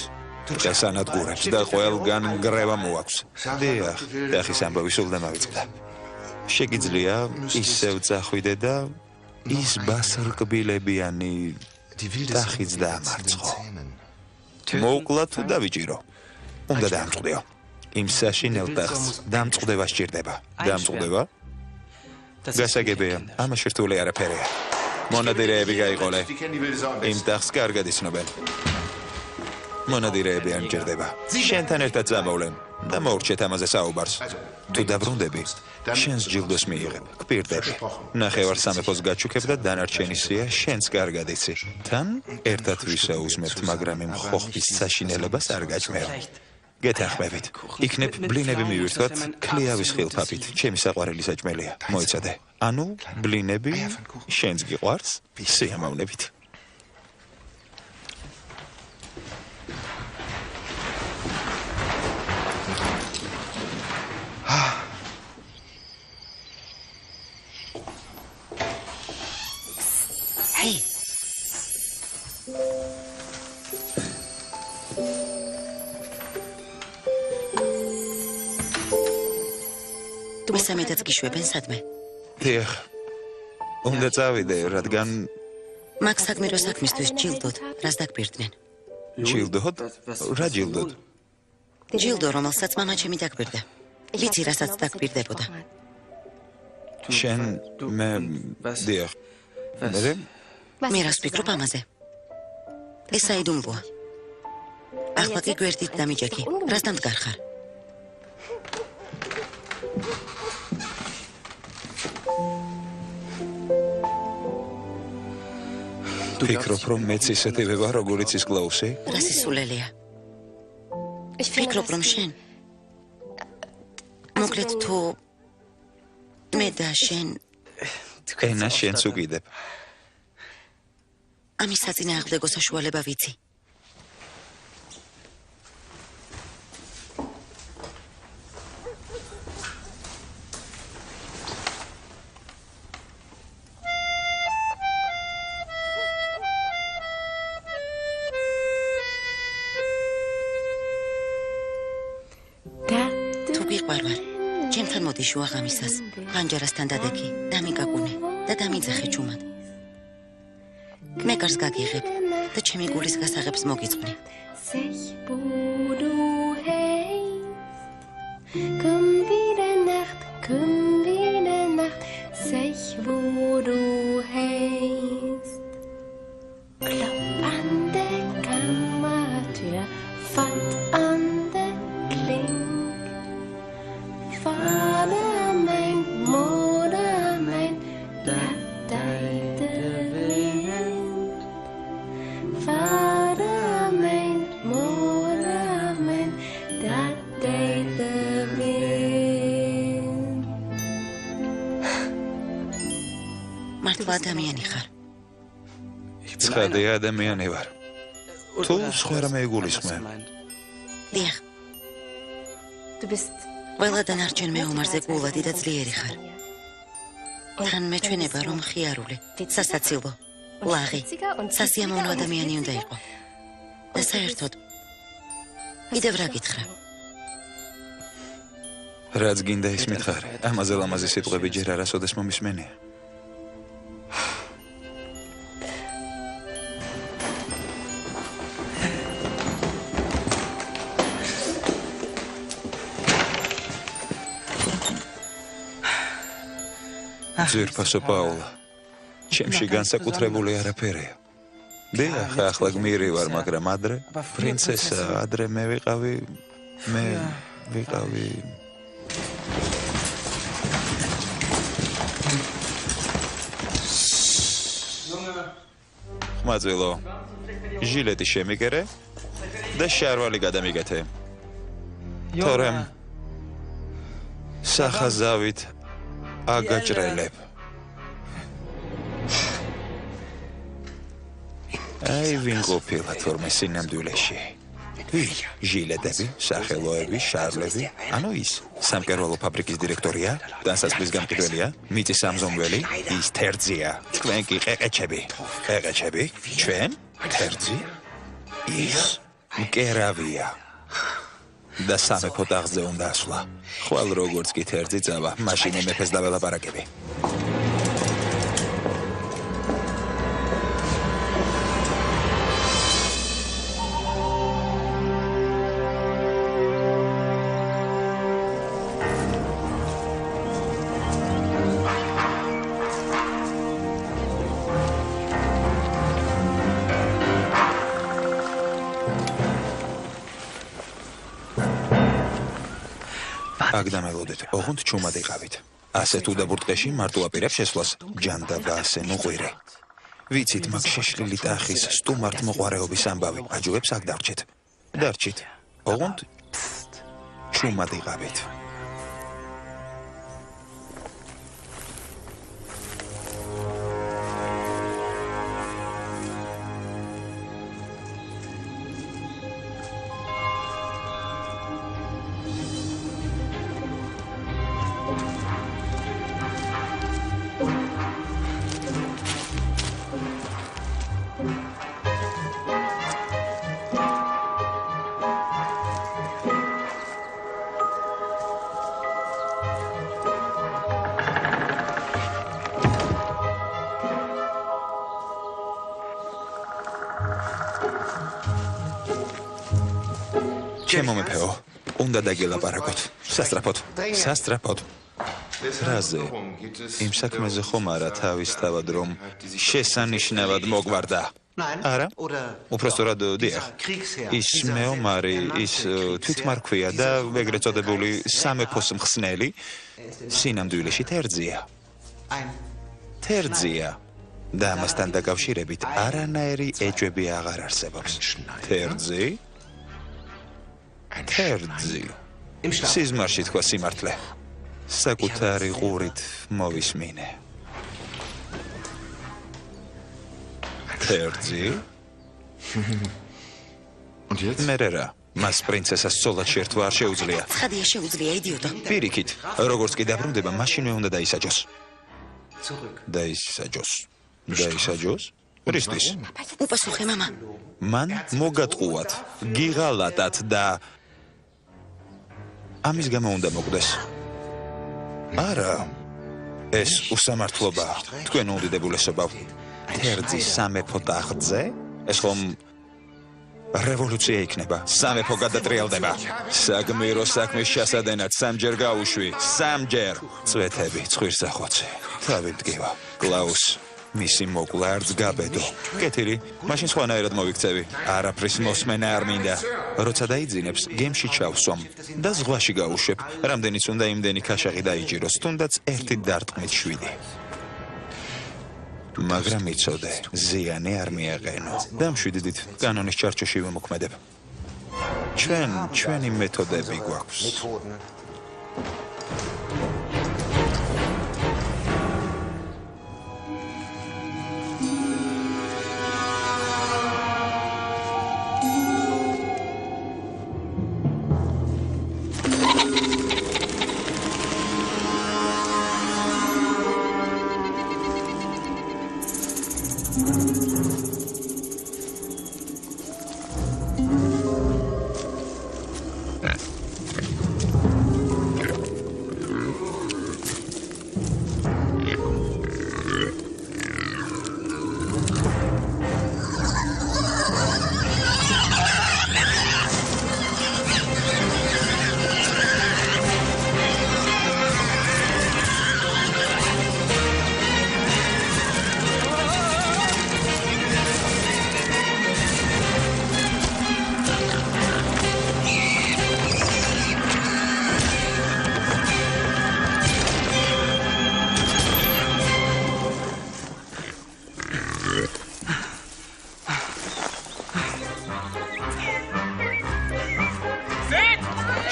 წესანადგურებს და ყველგან გრევა მოაქვს. დიახ, ტახის ამბავი სულ დამავიწყდა. შეგიძლია ისევ წახვიდე და ის ბასრკბილებიანი ტახიც დაამარცხო. მოუკლა თუ დავიჭირო. უნდა დაამწყდეო. იმ საშინელ ტახს დამწყდება სჭირდება. დამწყდება? გასაგებია, ამაში რთული არაფერია. მონადირეები გაიყოლე. იმ ტახს კარგად იცნობენ. მონადირეები არ მჭირდება. შენთან ერთად წამოვლენ და მოურჩეთ ამაზე საუბარს. თუ დაბრუნდები, შენს ჯილდოს მიიღებ. გპირდები. ნახევარ სამეფოს გაჩუქებ და დანარჩენი სია შენს კარგად იცი. თან ერთად ვისაუზმებთ, მაგრამ იმ ხოხბის საშინელებას არ გაჭმევ. გეთანხმებით. იქნებ ბლინები მივირთვათ ქლიავის ხილფაფით. ჩემი საყვარელი საჭმელია. მოიცადე. ანუ ბლინები შენს გიყვარს? სიამოვნებით. ჰეი. მესამედაც გიშვებენ სადმე? დიახ. უნდა წავიდე, რადგან მაგ საგმირო საქმისთვის ჯილდოდ, რას დაგპირდნენ? ჯილდოდ? რა ჯილდოდ? ჯილდო, რომელსაც მამა ჩემი დაგპირდა. ვიცი, რასაც დაგპირდებოდა. შენ მე დიახ. მე რას ვფიქრობ ამაზე? ეს საიდუმლოა. ახლა კი გვერდით დამიჯექი. რას დამდგარ ხარ? ფიქრობ, რომ მეც ისეთივე ვარ, როგორიც ის კლაუსი? რა სისულელეა? ფიქრობ, რომ შენ მოკლედ თუ მე და შენ ენა შენც უგიდებ. ამის საწინააღმდეგო საშუალება ვიცი. მოდი შუაღამისას, ხანჯარასთან დადექი, დამიკაკუნე და დამიძახე ჩუმად. მე გარს გაგიღებ და ჩემი გულის გასაღებს მოგიწყვნი. Sag, wo du hängst. Komm wieder Nacht, sag, wo du hängst. Klopf an der Kammertür, fand an der Klink. Vater mein, Mutter mein, da deite Wind. Vater mein, Mutter mein, da deite Wind. მართლა ადამიანი ხარ. ცხადე ადამიანი ვარ. თუ სხვა რამე იგულისხმე. დიახ, Du bist ყველა დანარჩენ მეომარზე გულადი და ძლიერი ხარ. თან მეჩვენება, რომ ხიარული, სასაცილო, ლაღი, სასიამოვნო ადამიანი უნდა იყო. და საერთოდ, კიდევ რა გითხრა? რაც გინდა ის მითხარი. ამაზე ლამაზი სიტყვები ჯერ არასოდეს მომისმენია. ძვირფასო პაულა, ჩემში განსაკუთრებული არაფერია. დიახ, ახლა გმირი ვარ, მაგრამ ადრე, პრინცესა, ადრე მე ვიყავი. ხმაძილო, ჟილეტი შემიგერე და შარვალი გადამიგეთე. თორემ სახაზავით აგაჭრელებ. აი ვინ ყოფილა თორმე სინამდვილეში. ჟილეტები, სახელოები, შარლები, ანუ ის სამკერვალო ფაბრიკის დირექტორია, დასასწრის გამყიდველია, მიწის სამზომველი, ის თერძია. თქვენ კი ყეყეჩები. ჩვენ თერძი? ის მკერავია. და სამეფო ტახტზე უნდა ასვლა. ხვალ როგორც კი თერძი წავა, მაშინ მეფეს დაველაპარაკები. აგდამელოდეთ, ოღონდ ჩუმად იყავით. ასეთ უდაბურტყეში მარტო აპირებს შესვლას ჯანდა და ასე ნუყვირე. ვიცით, მაგ შეშლილი ტახის სტუმართ მოყვარეობის ამბავი. აჯობებს აქ დარჩეთ. დარჩით. ოღონდ ჩუმად იყავით. ჩემო მეფეო, უნდა დაგელაპარაკოთ. სასტრაფოდ. რაზე? იმ საქმეზე ხომ არა თავისთავად რომ შესანიშნავად მოგვარდა? არა? უпростоრად დიახ. ის მეომარი, ის თვითმარქვია და ეგრეთ წოდებული სამეფოს მხსნელი სინამდვილეში თერძია. და ამასთან დაკავშირებით არანაირი ეჭვები აღარ არსებობს. თერძი? სიზმარში თქვა სიმართლე. საკუთარი ყურით მოვისმინე. თერძი? მერე რა? მას პრინცესას ცოლად შეერთვა არ შეუძლია. ცხადია შეუძლია, იდიოტო. პირიქით, როგორც კი დაბრუნდება, მაშინვე უნდა დაისაჯოს. დაისაჯოს? რისთვის? უპასუხე, მამა. მან მოგატყუათ, გიღალატათ და ამის გამო უნდა მოკვდეს. არა, ეს უსამართლობა, თქვენ უდიდებულესობავ. თერძი სამეფო ტახტზე? ეს ხომ რევოლუცია იქნება, სამეფო გადატრიალდება. საგმირო საქმის შესადენად სამჯერ გაუშვი, სამჯერ. წვეთები, ცხვირსახოცი. თავი მდგება. კლაუს, მისი მოკლა არც გაბედო. კეთილი, მაშინ სხვანაირად მოვიქცევი. არაფრის მოსმენა არ მინდა. როცა დაიძინებს, გემში ჩავსვამ და ზღვაში გაუშვებ. რამდენიც უნდა იმდენი ქაშაღი დაიჭიროს, თუნდაც ერთი დარტყმით 7. მაგრამ იცოდე, ზიანი არ მიაყენო. დამშვიდდით, კანონის ჩარჩოში ვიმოქმედებ. ჩვენი მეთოდები გვაქვს.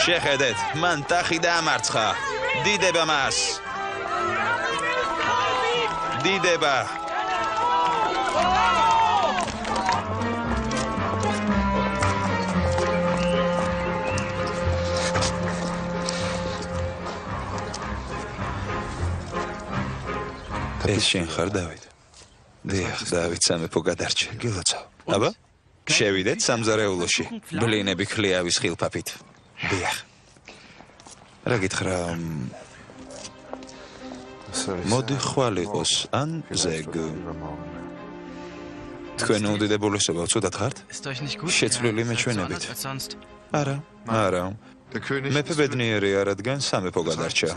შეხედეთ, მან ტახი დაამარცხა. დიდება მას. დიდება. ეს შენ ხარ დავით? დიახ, დავით სამეფო გადარჩა. გილოცავ. აბა? შევიდეთ სამზარეულოში. ბლინები ქლიავის ხილფაფით. დიახ. რა გითხრა? მოდი ხვალ იყოს, ან ზეგ. თქვენ უდიდებულესობა ცუდად ხართ? შეცვლილი მეჩვენებით. არა, არა. მეფე ბედნიერია, რადგან სამეფო გადარჩა.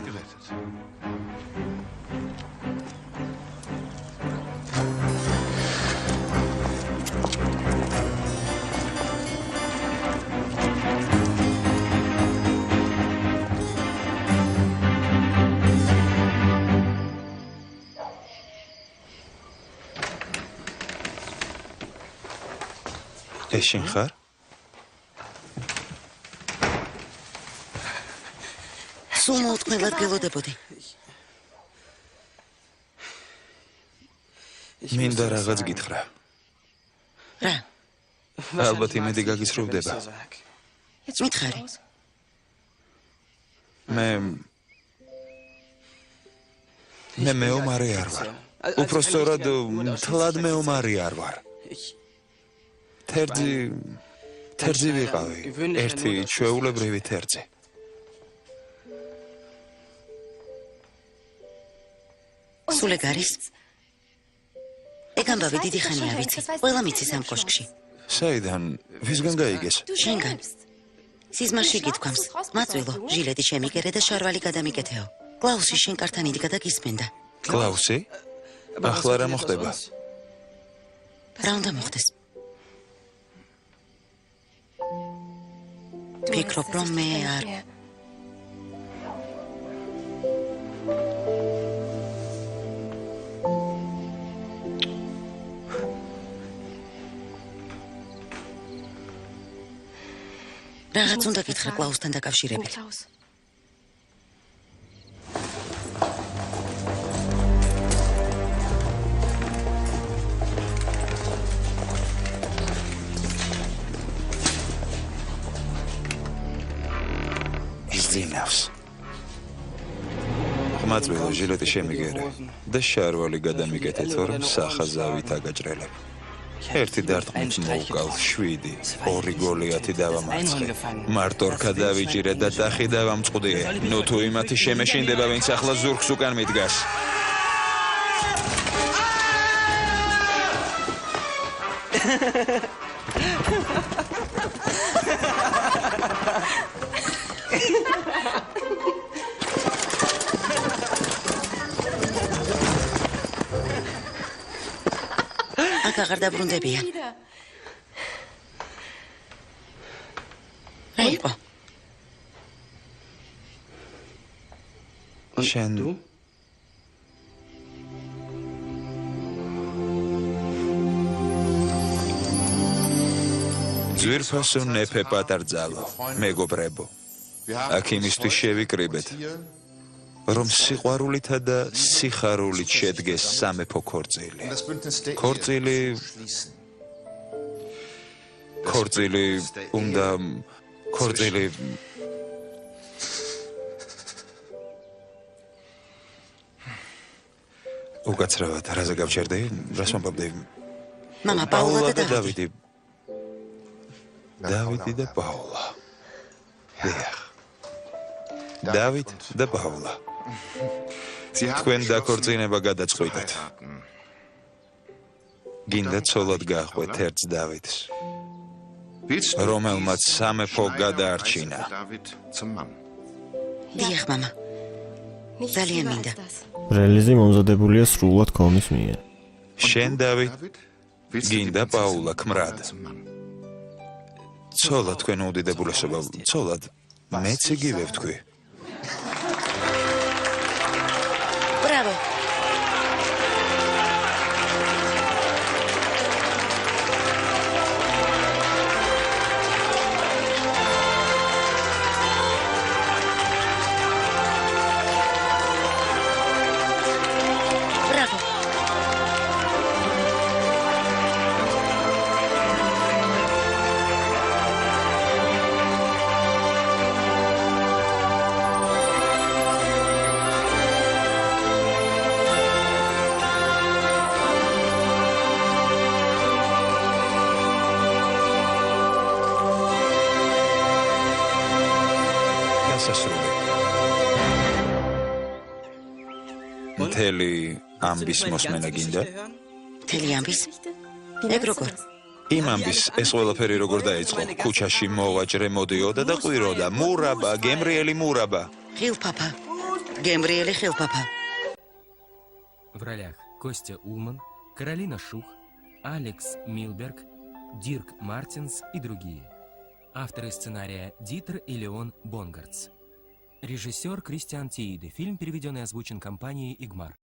ეს შენ ხარ? სულ მოუთმელად გელოდებოდი. მინდა რაღაც გითხრა. რა? ალბათ იმედი გაგიცრუდება. მითხარი. მე მეომარი არ ვარ. უпростоრად თლად მეომარი არ ვარ. თერძი ვიყავი, ერთი ჩვეულებრივი თერძი. სულ ეგ არის? ეგ ამბავი დიდი ხანია ვიცი, ყველა მიცის ამ კოშკში. საიდან, ვისგან გაიგეს? შენგან. სიზმარში გითქვამს, მაწვილო, ჟილეტი შემიგერე და შარვალი გადამიკეთეო. კლაუსი შენ კართან იდგა და გისმენდა. კლაუსი? ახლა რა მოხდება? რა უნდა მოხდეს? ფიქრობ, რომ მე არ... რაღაც უნდა გითხრა კლაუსთან დაკავშირებით. იზინავს. ხმაწვილო ჟილეტი შემიგერე და შარვალი გადამიკეთეთ, რომ სახაზავით აგაჭრელებ. ერთი დარტყმით მოუკალ 7, 2 გოლიათი დავამარცხე. მარტორქა დავიჭირე და ტახი დავამწყდიე. ნუ თუ იმათი შემეშინდება, ვინც ახლა ზურგს უკან მიდგას. აქ აღარ დაბრუნდებიან. რა იყო? შენ ძვირფასო ნეფე პატარძალო, მეგობრებო. აქ იმისთვის შევიკრიბეთ, რომ სიყვარულითა და სიხარულით შედგეს სამეფო ქორწილი. ქორწილი უკაცრავად, რაზე გავჩერდი? რას მომბობდი? მამა, პაულა და დავიდი. დავიდი და პაულა. დიახ. დავით და პაულა. თქვენ დაქორწინება გადაწყვიტეთ. გინდა ცოლად გაახვეთ ერთს დავითს, რომელმაც სამეფო გადაარჩინა. დიახ, მამა. ძალიან მინდა. რელიზი მომზადებულია სრულად კომის მიერ. შენ დავით, გინდა პაულა ქმრად. ცოლად თქვენ უდიდებულესობა, ცოლად მეც იგივე ვთქვი. ბრავო. ბრავო. დასასრული. მთელი ამბის მოსმენა გინდა? მთელი ამბის? ეგ როგორ? იმ ამბის ეს ყველაფერი როგორ დაიწყო? ქუჩაში მოვაჭრე, მოდიოდა და ყვიროდა. მურაბა, გემრიელი მურაბა. ხილფაფა. გემრიელი ხილფაფა. В ролях Костя Улман, Каролина Шух, Алекс Милберг, Дирк Мартинс и другие. Авторы сценария Дитер и Леон Бонгартс. Режиссер Кристиан Тииде. Фильм переведен и озвучен компанией «Игмар».